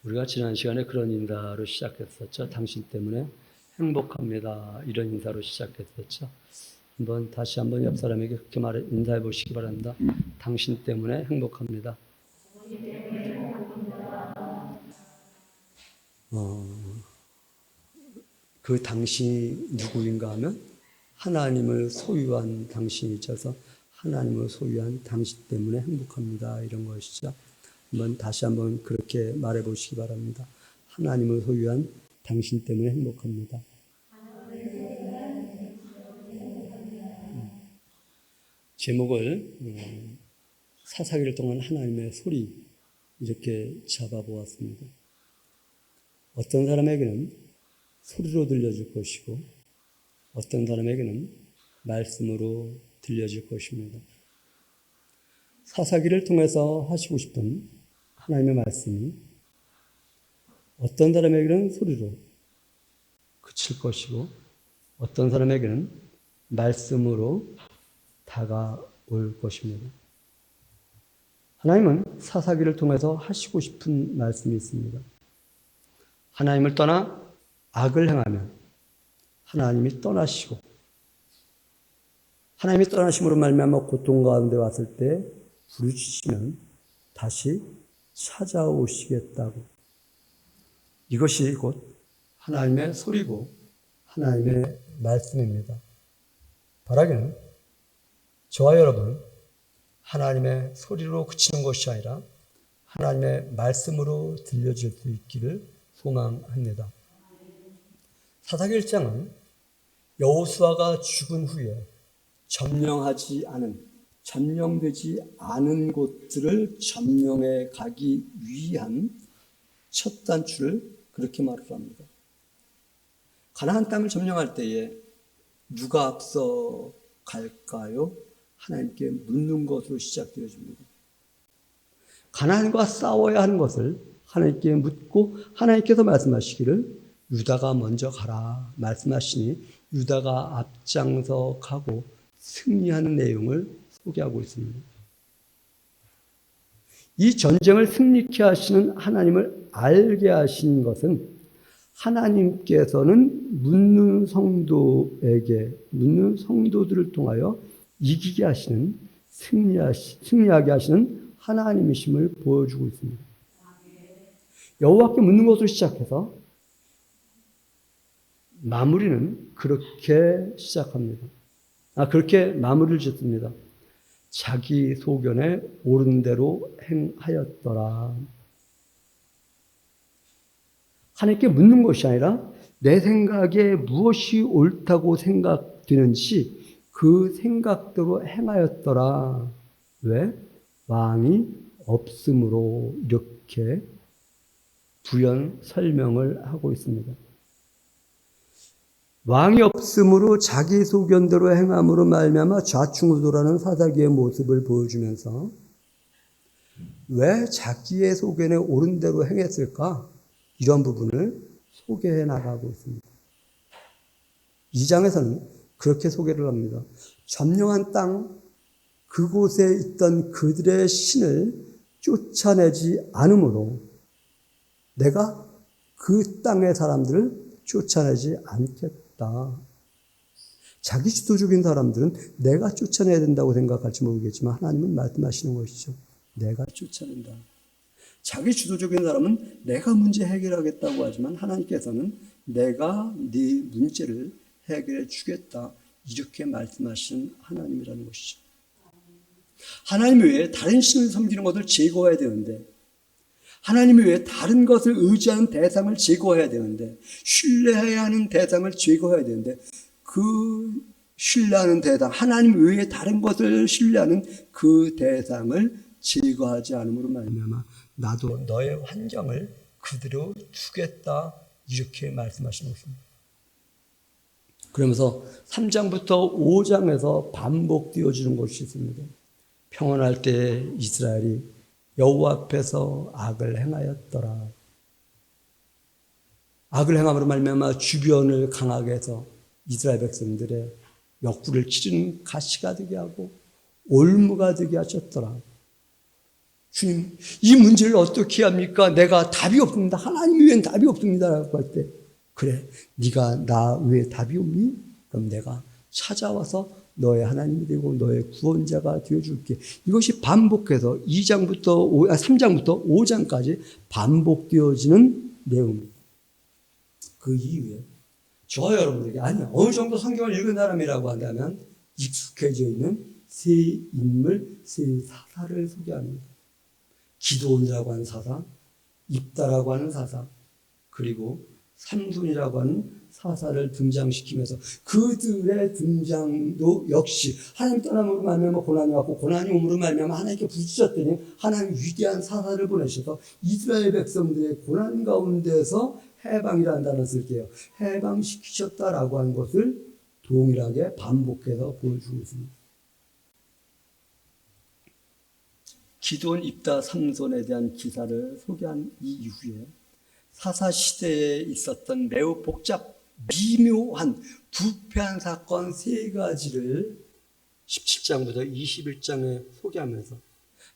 우리가 지난 시간에 그런 인사로 시작했었죠. 당신 때문에 행복합니다. 이런 인사로 시작했었죠. 다시 한번 옆 사람에게 그렇게 인사해 보시기 바랍니다. 당신 때문에 행복합니다. 그 당신이 누구인가 하면 하나님을 소유한 당신이셔서 하나님을 소유한 당신 때문에 행복합니다. 이런 것이죠. 다시 한번 그렇게 말해 보시기 바랍니다. 하나님을 소유한 당신 때문에 행복합니다. 제목을 사사기를 통한 하나님의 소리 이렇게 잡아보았습니다. 어떤 사람에게는 소리로 들려줄 것이고 어떤 사람에게는 말씀으로 들려질 것입니다. 사사기를 통해서 하시고 싶은 하나님의 말씀이 어떤 사람에게는 소리로 그칠 것이고 어떤 사람에게는 말씀으로 다가올 것입니다. 하나님은 사사기를 통해서 하시고 싶은 말씀이 있습니다. 하나님을 떠나 악을 행하면 하나님이 떠나시고 하나님이 떠나심으로 말미암아 고통 가운데 왔을 때 부르짖으면 다시 찾아오시겠다고. 이것이 곧 하나님의 소리고 하나님의 말씀입니다. 바라기는 저와 여러분 하나님의 소리로 그치는 것이 아니라 하나님의 말씀으로 들려질 수 있기를 소망합니다. 사사기 1장은 여호수아가 죽은 후에 점령되지 않은 곳들을 점령해 가기 위한 첫 단추를 그렇게 말을 합니다. 가나안 땅을 점령할 때에 누가 앞서 갈까요? 하나님께 묻는 것으로 시작되어집니다. 가나안과 싸워야 하는 것을 하나님께 묻고 하나님께서 말씀하시기를 유다가 먼저 가라 말씀하시니 유다가 앞장서 가고 승리하는 내용을 소개하고 있습니다. 이 전쟁을 승리케 하시는 하나님을 알게 하신 것은 하나님께서는 묻는 성도들을 통하여 이기게 하시는 승리하게 하시는 하나님이심을 보여주고 있습니다. 여호와께 묻는 것으로 시작해서 마무리는 그렇게 시작합니다. 그렇게 마무리를 짓습니다. 자기 소견에 옳은 대로 행하였더라. 하나님께 묻는 것이 아니라 내 생각에 무엇이 옳다고 생각되는지 그 생각대로 행하였더라. 왜? 왕이 없으므로 이렇게 부연 설명을 하고 있습니다. 왕이 없으므로 자기 소견대로 행함으로 말미암아 좌충우돌하는 사사기의 모습을 보여주면서 왜 자기의 소견에 옳은 대로 행했을까? 이런 부분을 소개해 나가고 있습니다. 2장에서는 그렇게 소개를 합니다. 점령한 땅 그곳에 있던 그들의 신을 쫓아내지 않으므로 내가 그 땅의 사람들을 쫓아내지 않겠다. 자기 주도적인 사람들은 내가 쫓아내야 된다고 생각할지 모르겠지만 하나님은 말씀하시는 것이죠. 내가 쫓아낸다. 자기 주도적인 사람은 내가 문제 해결하겠다고 하지만 하나님께서는 내가 네 문제를 해결해 주겠다. 이렇게 말씀하시는 하나님이라는 것이죠. 하나님 외에 다른 신을 섬기는 것을 제거해야 되는데 하나님 외에 다른 것을 의지하는 대상을 제거해야 되는데 신뢰해야 하는 대상을 제거해야 되는데 그 신뢰하는 대상, 하나님 외에 다른 것을 신뢰하는 그 대상을 제거하지 않음으로 말미암아 나도 너의 환경을 그대로 두겠다 이렇게 말씀하시는 것입니다. 그러면서 3장부터 5장에서 반복되어지는 것이 있습니다. 평안할 때 이스라엘이 여호와 앞에서 악을 행하였더라. 악을 행함으로 말미암아 주변을 강하게 해서 이스라엘 백성들의 역구를 치르는 가시가 되게 하고 올무가 되게 하셨더라. 주님, 이 문제를 어떻게 합니까? 내가 답이 없습니다. 하나님 외엔 답이 없습니다. 라고 할 때, 그래, 네가 나 외에 답이 없니? 그럼 내가 찾아와서 너의 하나님이 되고 너의 구원자가 되어줄게. 이것이 반복해서 3장부터 5장까지 반복되어지는 내용입니다. 그 이후에 저 여러분에게, 아니 어느 정도 성경을 읽은 사람이라고 한다면 익숙해져 있는 세 인물, 세 사사를 소개합니다. 기드온이라고 하는 사사, 입다라고 하는 사사, 그리고 삼손이라고 하는 사사를 등장시키면서 그들의 등장도 역시 하나님 떠남으로 말미암아 고난이 왔고 고난이 옴으로 말미암아 하나님께 부르짖었더니 하나님 위대한 사사를 보내셔서 이스라엘 백성들의 고난 가운데서 해방이라는 단어를 쓸게요. 해방시키셨다라고 하는 것을 동일하게 반복해서 보여주고 있습니다. 기드온, 입다, 삼손에 대한 기사를 소개한 이 이후에 사사시대에 있었던 매우 미묘한 부패한 사건 세 가지를 17장부터 21장에 소개하면서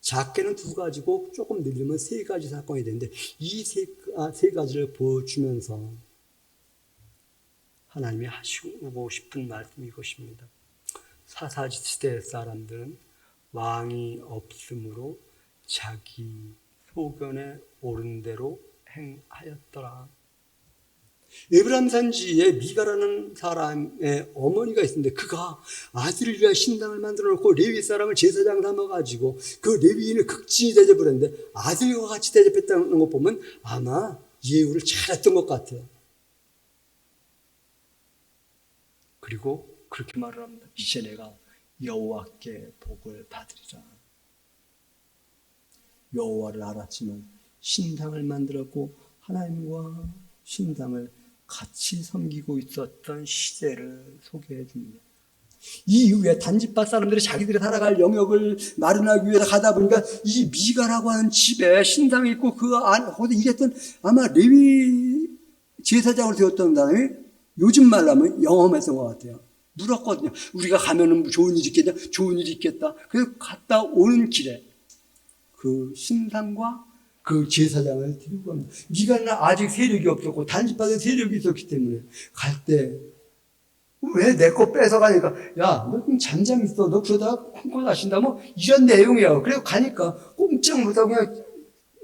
작게는 두 가지고 조금 늘리면 세 가지 사건이 되는데 이 세 가지를 보여주면서 하나님이 하시고 싶은 말씀이 이것입니다. 사사시대 사람들은 왕이 없으므로 자기 소견에 옳은 대로 행하였더라. 에브라임 산지에 미가라는 사람의 어머니가 있었는데 그가 아들을 위하여 신당을 만들어 놓고 레위 사람을 제사장 삼아가지고 그 레위인을 극진히 대접을 했는데 아들과 같이 대접했다는 거 보면 아마 예우를 잘했던 것 같아요. 그리고 그렇게 말을 합니다. 이제 내가 여호와께 복을 받으리라. 여호와를 알았지만 신당을 만들었고 하나님과 신당을 같이 섬기고 있었던 시대를 소개해 줍니다. 이 이후에 단지파 사람들이 자기들이 살아갈 영역을 마련하기 위해서 가다 보니까 이 미가라고 하는 집에 신당이 있고 그 안에 거기서 일했던 아마 레위 제사장으로 되었던 사람이 요즘 말로 하면 영험했던 것 같아요. 물었거든요. 우리가 가면은 좋은 일이 있겠냐? 좋은 일이 있겠다. 그래서 갔다 오는 길에 그 신당과 그 제사장을 데리고 갑니다. 미가는 아직 세력이 없었고 단지파는 세력이 있었기 때문에 갈 때 왜 내 거 뺏어가니까 야, 너 좀 잔장 있어. 너 그러다가 콩고 나신다. 뭐 이런 내용이에요. 그래서 가니까 꼼짝 못하고 그냥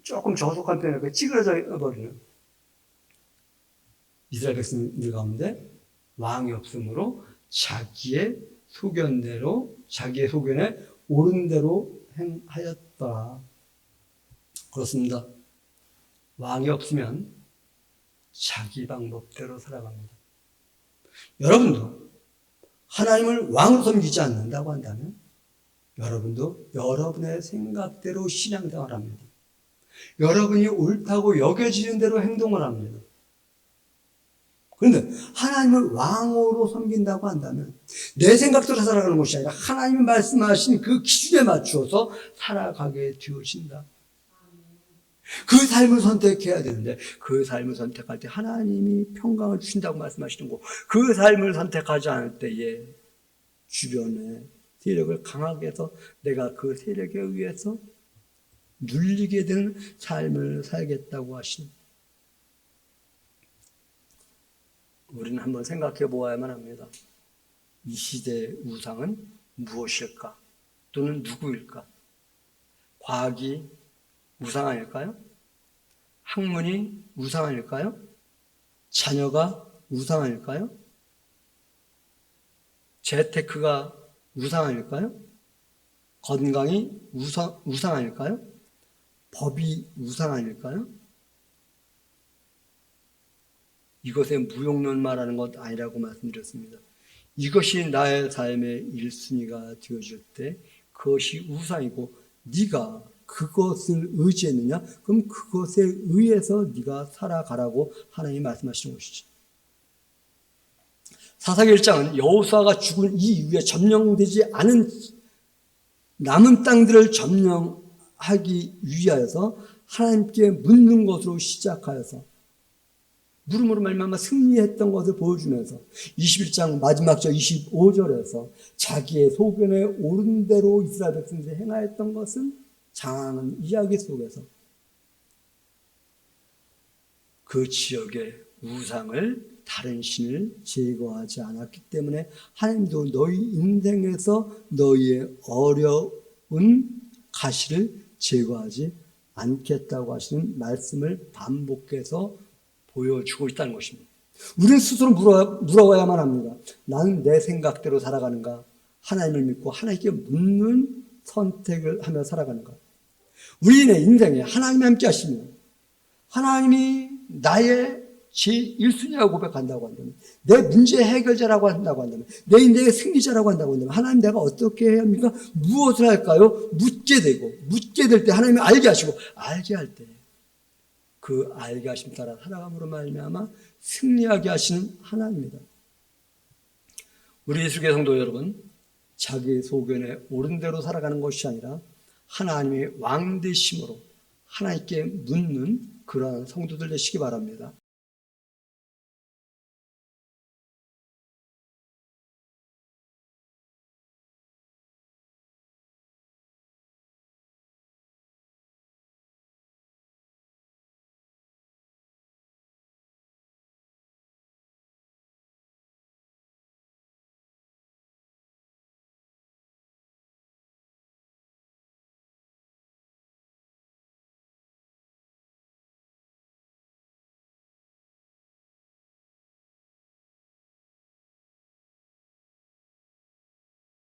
조금 저속한 편이니까 찌그러져 버리는 이스라엘 백성들 가운데 왕이 없으므로 자기의 소견에 옳은 대로 행하였더라. 그렇습니다. 왕이 없으면 자기 방법대로 살아갑니다. 여러분도 하나님을 왕으로 섬기지 않는다고 한다면 여러분도 여러분의 생각대로 신앙생활을 합니다. 여러분이 옳다고 여겨지는 대로 행동을 합니다. 그런데 하나님을 왕으로 섬긴다고 한다면 내 생각대로 살아가는 것이 아니라 하나님이 말씀하신 그 기준에 맞추어서 살아가게 되어진다. 그 삶을 선택해야 되는데 그 삶을 선택할 때 하나님이 평강을 주신다고 말씀하시는 거, 그 삶을 선택하지 않을 때에 주변의 세력을 강하게 해서 내가 그 세력에 의해서 눌리게 되는 삶을 살겠다고 하신, 우리는 한번 생각해 보아야만 합니다. 이 시대의 우상은 무엇일까? 또는 누구일까? 과학이 우상 아닐까요? 학문이 우상 아닐까요? 자녀가 우상 아닐까요? 재테크가 우상 아닐까요? 건강이 우상 아닐까요? 법이 우상 아닐까요? 이것에 무용론 말하는 것 아니라고 말씀드렸습니다. 이것이 나의 삶의 1순위가 되어질 때 그것이 우상이고 네가 그것을 의지했느냐? 그럼 그것에 의해서 네가 살아가라고 하나님이 말씀하시는 것이죠. 사사기 1장은 여호수아가 죽은 이후에 점령되지 않은 남은 땅들을 점령하기 위하여서 하나님께 묻는 것으로 시작하여서 물음으로 말미암아 승리했던 것을 보여주면서 21장 마지막 절 25절에서 자기의 소견에 옳은 대로 이스라엘 백성들이 행하였던 것은 장하는 이야기 속에서 그 지역의 우상을, 다른 신을 제거하지 않았기 때문에 하나님도 너희 인생에서 너희의 어려운 가시를 제거하지 않겠다고 하시는 말씀을 반복해서 보여주고 있다는 것입니다. 우리는 스스로 물어봐야만 합니다. 나는 내 생각대로 살아가는가? 하나님을 믿고 하나님께 묻는 선택을 하며 살아가는가? 우리의 인생에 하나님이 함께 하시면, 하나님이 나의 제1순위라고 고백한다고 한다면, 내 문제 해결자라고 한다고 한다면, 내 인생의 승리자라고 한다고 한다면, 하나님 내가 어떻게 해야 합니까? 무엇을 할까요? 묻게 될 때 하나님이 알게 하시고, 알게 할 때 그 알게 하심 따라 살아감으로 말미암아 승리하게 하시는 하나님입니다. 우리 예수교회 성도 여러분, 자기 소견에 옳은 대로 살아가는 것이 아니라 하나님의 왕 되심으로 하나님께 묻는 그러한 성도들 되시기 바랍니다.